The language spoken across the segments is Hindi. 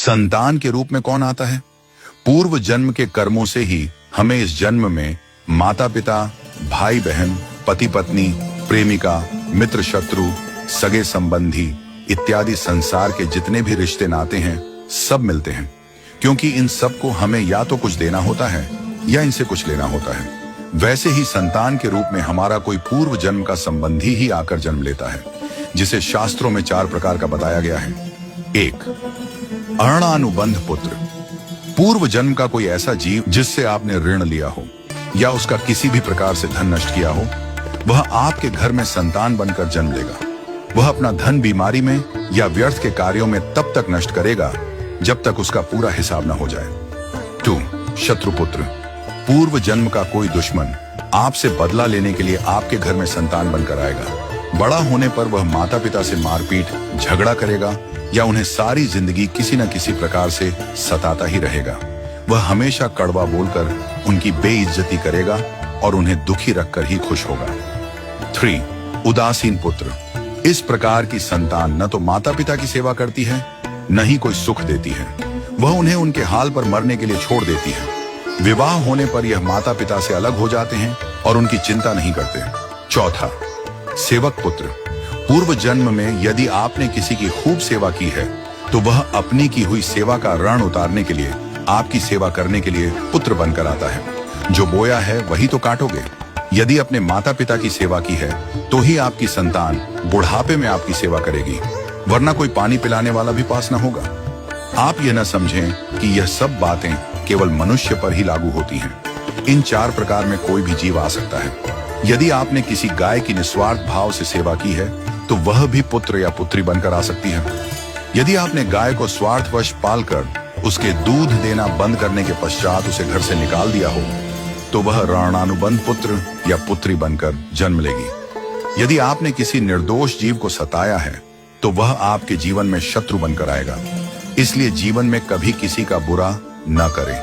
संतान के रूप में कौन आता है? पूर्व जन्म के कर्मों से ही हमें इस जन्म में माता पिता, भाई बहन, पति पत्नी, प्रेमिका, मित्र शत्रु, सगे संबंधी इत्यादि संसार के जितने भी रिश्ते नाते हैं सब मिलते हैं, क्योंकि इन सब को हमें या तो कुछ देना होता है या इनसे कुछ लेना होता है। वैसे ही संतान के रूप में हमारा कोई पूर्व जन्म का संबंधी ही आकर जन्म लेता है, जिसे शास्त्रों में 4 प्रकार का बताया गया है। 1. अरणानुबंध पुत्र। पूर्व जन्म का कोई ऐसा जीव जिससे आपने ऋण लिया हो या उसका किसी भी प्रकार से धन नष्ट किया हो, वह आपके घर में संतान बनकर जन्म लेगा। वह अपना धन बीमारी में या व्यर्थ के कार्यों में तब तक नष्ट करेगा जब तक उसका पूरा हिसाब न हो जाए। 2. शत्रुपुत्र। पूर्व जन्म का कोई दुश्मन आपसे बदला लेने के लिए आपके घर में संतान बनकर आएगा। बड़ा होने पर वह माता पिता से मारपीट, झगड़ा करेगा या उन्हें सारी जिंदगी किसी न किसी प्रकार से सताता ही रहेगा। वह हमेशा कड़वा बोलकर उनकी बेइज्जती करेगा और उन्हें दुखी रखकर ही खुश होगा। 3. उदासीन पुत्र। इस प्रकार की संतान न तो माता पिता की सेवा करती है, न ही कोई सुख देती है। वह उन्हें उनके हाल पर मरने के लिए छोड़ देती है। विवाह होने पर यह माता पिता से अलग हो जाते हैं और उनकी चिंता नहीं करते। 4. सेवक पुत्र। पूर्व जन्म में यदि आपने किसी की खूब सेवा की है तो वह अपनी की हुई सेवा का ऋण उतारने के लिए आपकी सेवा करने के लिए पुत्र बनकर आता है। जो बोया है वही तो काटोगे। यदि अपने माता पिता की सेवा की है तो ही आपकी संतान बुढ़ापे में आपकी सेवा करेगी, वरना कोई पानी पिलाने वाला भी पास न होगा। आप यह न समझें कि यह सब बातें केवल मनुष्य पर ही लागू होती हैं। इन 4 प्रकार में कोई भी जीव आ सकता है। यदि आपने किसी गाय की निस्वार्थ भाव से सेवा की है तो वह भी पुत्र या पुत्री बनकर आ सकती है। यदि आपने गाय को स्वार्थवश पालकर उसके दूध देना बंद करने के पश्चात उसे घर से निकाल दिया हो तो वह ऋणानुबंध पुत्र या पुत्री बनकर जन्म लेगी। यदि आपने किसी निर्दोष जीव को सताया है तो वह आपके जीवन में शत्रु बनकर आएगा। इसलिए जीवन में कभी किसी का बुरा न करें,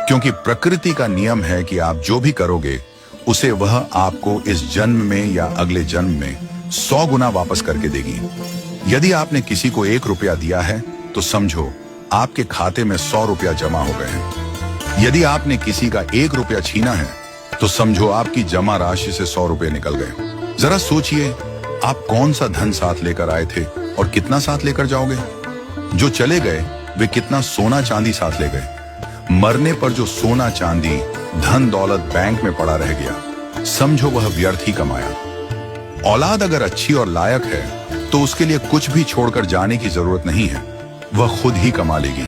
क्योंकि प्रकृति का नियम है कि आप जो भी करोगे उसे वह आपको इस जन्म में या अगले जन्म में 100 गुना वापस करके देगी। यदि आपने किसी को 1 रुपया दिया है तो समझो आपके खाते में 100 रुपया जमा हो गए हैं। यदि आपने किसी का 1 रुपया छीना है तो समझो आपकी जमा राशि से 100 रुपये निकल गए। जरा सोचिए, आप कौन सा धन साथ लेकर आए थे और कितना साथ लेकर जाओगे? जो चले गए वे कितना सोना चांदी साथ ले गए? मरने पर जो सोना चांदी धन दौलत बैंक में पड़ा रह गया, समझो वह व्यर्थ ही कमाया। औलाद अगर अच्छी और लायक है तो उसके लिए कुछ भी छोड़कर जाने की जरूरत नहीं है, वह खुद ही कमा लेगी।